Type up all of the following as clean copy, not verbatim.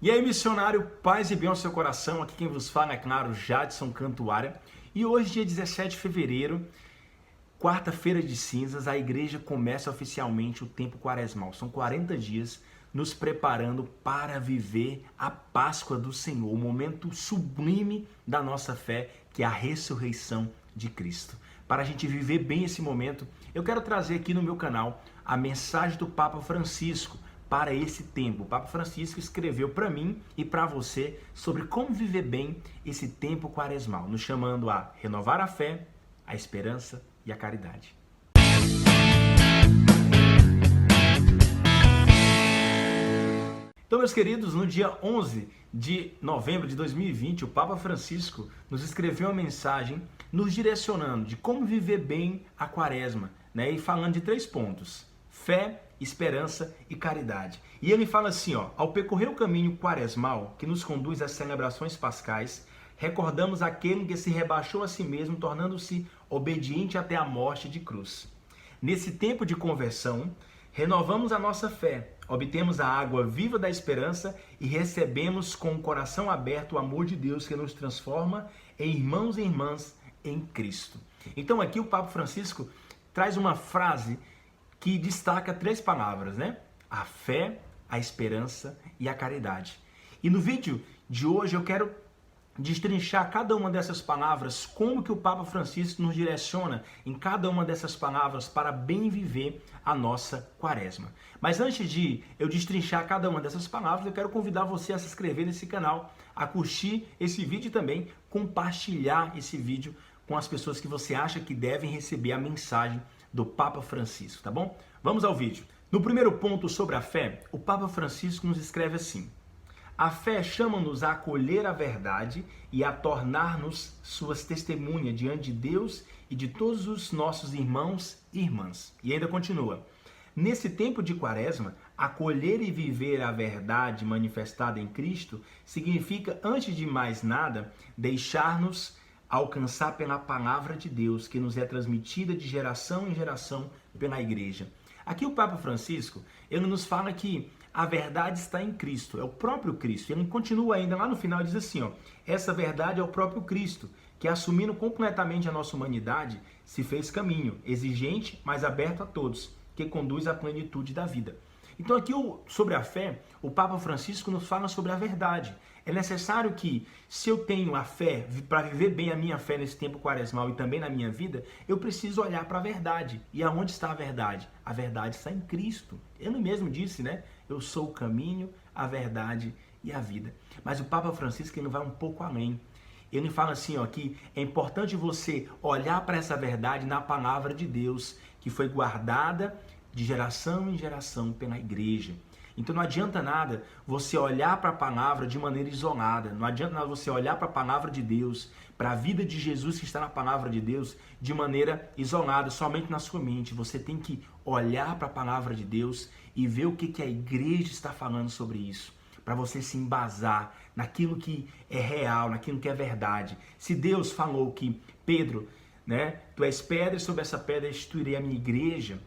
E aí, missionário, paz e bem ao seu coração. Aqui quem vos fala é, claro, Jadson Cantuária. E hoje, dia 17 de fevereiro, quarta-feira de cinzas, a igreja começa oficialmente o tempo quaresmal. São 40 dias nos preparando para viver a Páscoa do Senhor, o momento sublime da nossa fé, que é a ressurreição de Cristo. Para a gente viver bem esse momento, eu quero trazer aqui no meu canal a mensagem do Papa Francisco para esse tempo. O Papa Francisco escreveu para mim e para você sobre como viver bem esse tempo quaresmal, nos chamando a renovar a fé, a esperança e a caridade. Então, meus queridos, no dia 11 de novembro de 2020, o Papa Francisco nos escreveu uma mensagem nos direcionando de como viver bem a quaresma, né? E falando de 3 pontos: fé, esperança e caridade. E ele fala assim, ao percorrer o caminho quaresmal que nos conduz às celebrações pascais, recordamos aquele que se rebaixou a si mesmo, tornando-se obediente até a morte de cruz. Nesse tempo de conversão, renovamos a nossa fé, obtemos a água viva da esperança e recebemos com o coração aberto o amor de Deus que nos transforma em irmãos e irmãs em Cristo. Então aqui o Papa Francisco traz uma frase que destaca 3 palavras, né? A fé, a esperança e a caridade. E no vídeo de hoje eu quero destrinchar cada uma dessas palavras, como que o Papa Francisco nos direciona em cada uma dessas palavras para bem viver a nossa quaresma. Mas antes de eu destrinchar cada uma dessas palavras, eu quero convidar você a se inscrever nesse canal, a curtir esse vídeo e também compartilhar esse vídeo com as pessoas que você acha que devem receber a mensagem do Papa Francisco, tá bom? Vamos ao vídeo. No primeiro ponto sobre a fé, o Papa Francisco nos escreve assim: a fé chama-nos a acolher a verdade e a tornar-nos suas testemunhas diante de Deus e de todos os nossos irmãos e irmãs. E ainda continua: nesse tempo de quaresma, acolher e viver a verdade manifestada em Cristo significa, antes de mais nada, deixar-nos alcançar pela palavra de Deus, que nos é transmitida de geração em geração pela igreja. Aqui o Papa Francisco, ele nos fala que a verdade está em Cristo, é o próprio Cristo. Ele continua ainda lá no final e diz assim, essa verdade é o próprio Cristo, que assumindo completamente a nossa humanidade, se fez caminho, exigente, mas aberto a todos, que conduz à plenitude da vida. Então aqui sobre a fé, o Papa Francisco nos fala sobre a verdade. É necessário que, se eu tenho a fé, para viver bem a minha fé nesse tempo quaresmal e também na minha vida, eu preciso olhar para a verdade. E aonde está a verdade? A verdade está em Cristo. Ele mesmo disse, né? Eu sou o caminho, a verdade e a vida. Mas o Papa Francisco ele vai um pouco além. Ele fala assim, que é importante você olhar para essa verdade na palavra de Deus, que foi guardada de geração em geração pela igreja. Então não adianta nada você olhar para a palavra de maneira isolada, não adianta nada você olhar para a palavra de Deus, para a vida de Jesus que está na palavra de Deus, de maneira isolada, somente na sua mente. Você tem que olhar para a palavra de Deus e ver o que a igreja está falando sobre isso, para você se embasar naquilo que é real, naquilo que é verdade. Se Deus falou que Pedro, né, tu és pedra e sobre essa pedra instituirei a minha igreja,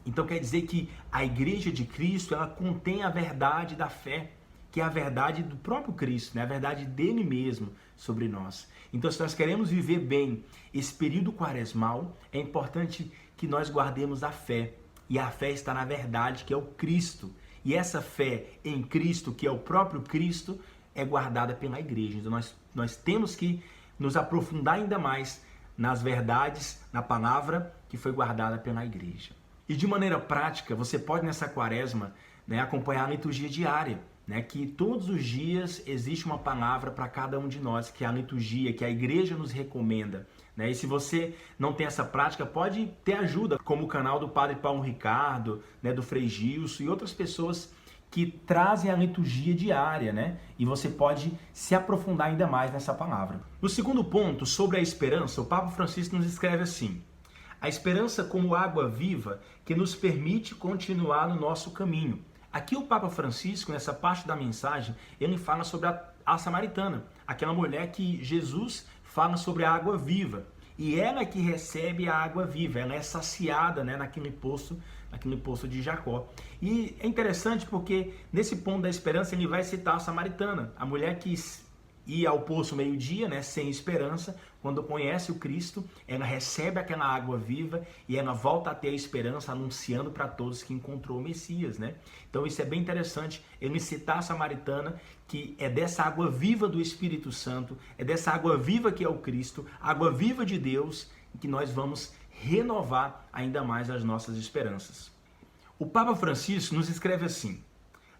então quer dizer que a igreja de Cristo, ela contém a verdade da fé, que é a verdade do próprio Cristo, né? A verdade dele mesmo sobre nós. Então, se nós queremos viver bem esse período quaresmal, é importante que nós guardemos a fé. E a fé está na verdade, que é o Cristo. E essa fé em Cristo, que é o próprio Cristo, é guardada pela igreja. Então nós temos que nos aprofundar ainda mais nas verdades, na palavra que foi guardada pela igreja. E de maneira prática, você pode nessa quaresma, né, acompanhar a liturgia diária, né, que todos os dias existe uma palavra para cada um de nós, que é a liturgia, que a igreja nos recomenda. Né? E se você não tem essa prática, pode ter ajuda, como o canal do Padre Paulo Ricardo, né, do Frei Gilson e outras pessoas que trazem a liturgia diária, né? E você pode se aprofundar ainda mais nessa palavra. No segundo ponto, sobre a esperança, o Papa Francisco nos escreve assim: a esperança como água viva que nos permite continuar no nosso caminho. Aqui o Papa Francisco, nessa parte da mensagem, ele fala sobre a samaritana, aquela mulher que Jesus fala sobre a água viva. e ela que recebe a água viva, ela é saciada, né, naquele poço de Jacó. E é interessante porque nesse ponto da esperança ele vai citar a samaritana, a mulher que ia ao poço meio-dia, né, sem esperança. Quando conhece o Cristo, ela recebe aquela água viva e ela volta a ter a esperança, anunciando para todos que encontrou o Messias, né? Então isso é bem interessante, ele citar a samaritana, que é dessa água viva do Espírito Santo, é dessa água viva que é o Cristo, água viva de Deus, que nós vamos renovar ainda mais as nossas esperanças. O Papa Francisco nos escreve assim: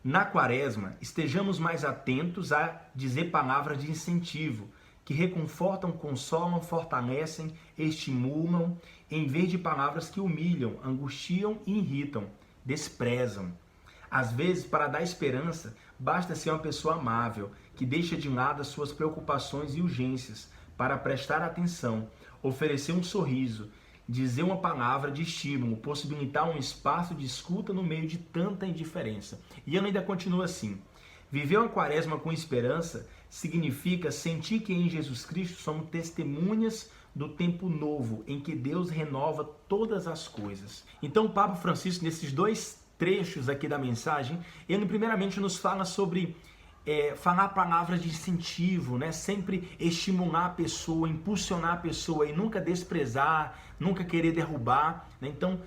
na quaresma, estejamos mais atentos a dizer palavras de incentivo, que reconfortam, consolam, fortalecem, estimulam, em vez de palavras que humilham, angustiam e irritam, desprezam. Às vezes, para dar esperança, basta ser uma pessoa amável, que deixa de lado as suas preocupações e urgências, para prestar atenção, oferecer um sorriso, dizer uma palavra de estímulo, possibilitar um espaço de escuta no meio de tanta indiferença. E ele ainda continua assim: viver uma quaresma com esperança significa sentir que em Jesus Cristo somos testemunhas do tempo novo, em que Deus renova todas as coisas. Então o Papa Francisco, nesses dois trechos aqui da mensagem, ele primeiramente nos fala sobre falar palavras de incentivo, né? Sempre estimular a pessoa, impulsionar a pessoa e nunca desprezar, nunca querer derrubar, né? Então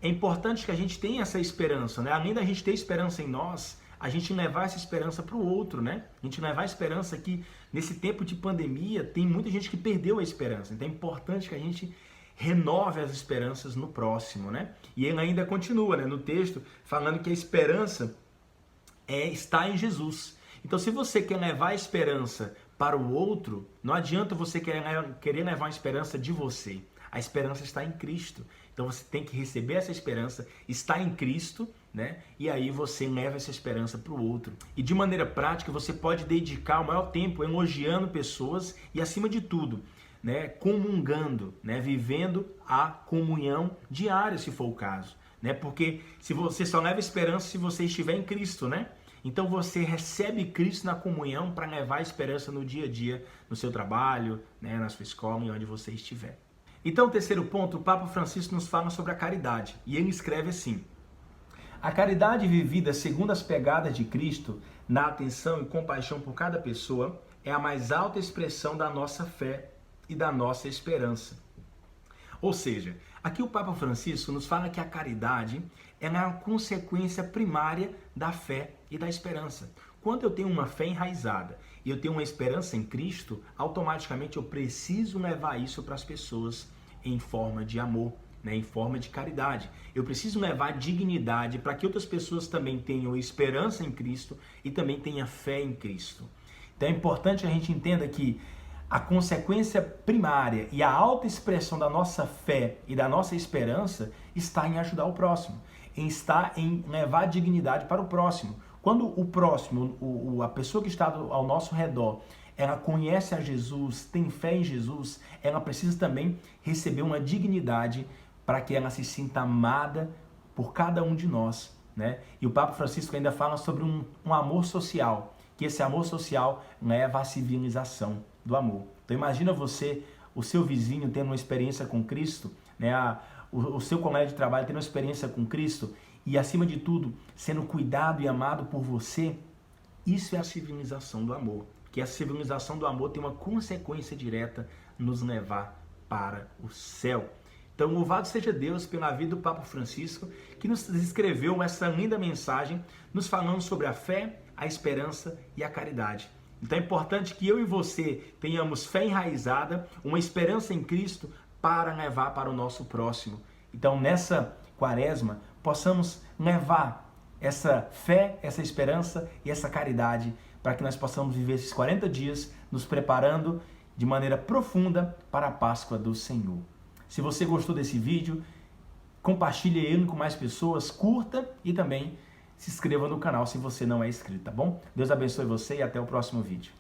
é importante que a gente tenha essa esperança, né? Além da gente ter esperança em nós, a gente levar essa esperança para o outro, né? A gente levar a esperança que nesse tempo de pandemia tem muita gente que perdeu a esperança. Então é importante que a gente renove as esperanças no próximo, né? E ele ainda continua, né, no texto falando que a esperança está em Jesus. Então, se você quer levar a esperança para o outro, não adianta você querer levar a esperança de você. A esperança está em Cristo. Então, você tem que receber essa esperança, está em Cristo, né? E aí você leva essa esperança para o outro. E de maneira prática, você pode dedicar o maior tempo elogiando pessoas e, acima de tudo, né, comungando, né, vivendo a comunhão diária, se for o caso, né? Porque se você só leva esperança se você estiver em Cristo, né? Então você recebe Cristo na comunhão para levar a esperança no dia a dia, no seu trabalho, né, na sua escola, e onde você estiver. Então, o terceiro ponto, o Papa Francisco nos fala sobre a caridade. E ele escreve assim: a caridade vivida segundo as pegadas de Cristo, na atenção e compaixão por cada pessoa, é a mais alta expressão da nossa fé e da nossa esperança. Ou seja, aqui o Papa Francisco nos fala que a caridade é uma consequência primária da fé e da esperança. Quando eu tenho uma fé enraizada e eu tenho uma esperança em Cristo, automaticamente eu preciso levar isso para as pessoas em forma de amor, né, em forma de caridade. Eu preciso levar dignidade para que outras pessoas também tenham esperança em Cristo e também tenham fé em Cristo. Então é importante que a gente entenda que a consequência primária e a alta expressão da nossa fé e da nossa esperança está em ajudar o próximo, está em levar dignidade para o próximo. Quando o próximo, a pessoa que está ao nosso redor, ela conhece a Jesus, tem fé em Jesus, ela precisa também receber uma dignidade para que ela se sinta amada por cada um de nós, né? E o Papa Francisco ainda fala sobre um amor social, que esse amor social leva à civilização do amor. Então imagina você, o seu vizinho tendo uma experiência com Cristo, né? O seu colega de trabalho tendo uma experiência com Cristo e, acima de tudo, sendo cuidado e amado por você. Isso é a civilização do amor. Que a civilização do amor tem uma consequência direta, nos levar para o céu. Então, louvado seja Deus pela vida do Papa Francisco, que nos escreveu essa linda mensagem, nos falando sobre a fé, a esperança e a caridade. Então é importante que eu e você tenhamos fé enraizada, uma esperança em Cristo para levar para o nosso próximo. Então, nessa quaresma, possamos levar essa fé, essa esperança e essa caridade para que nós possamos viver esses 40 dias nos preparando de maneira profunda para a Páscoa do Senhor. Se você gostou desse vídeo, compartilhe ele com mais pessoas, curta e também se inscreva no canal se você não é inscrito, tá bom? Deus abençoe você e até o próximo vídeo.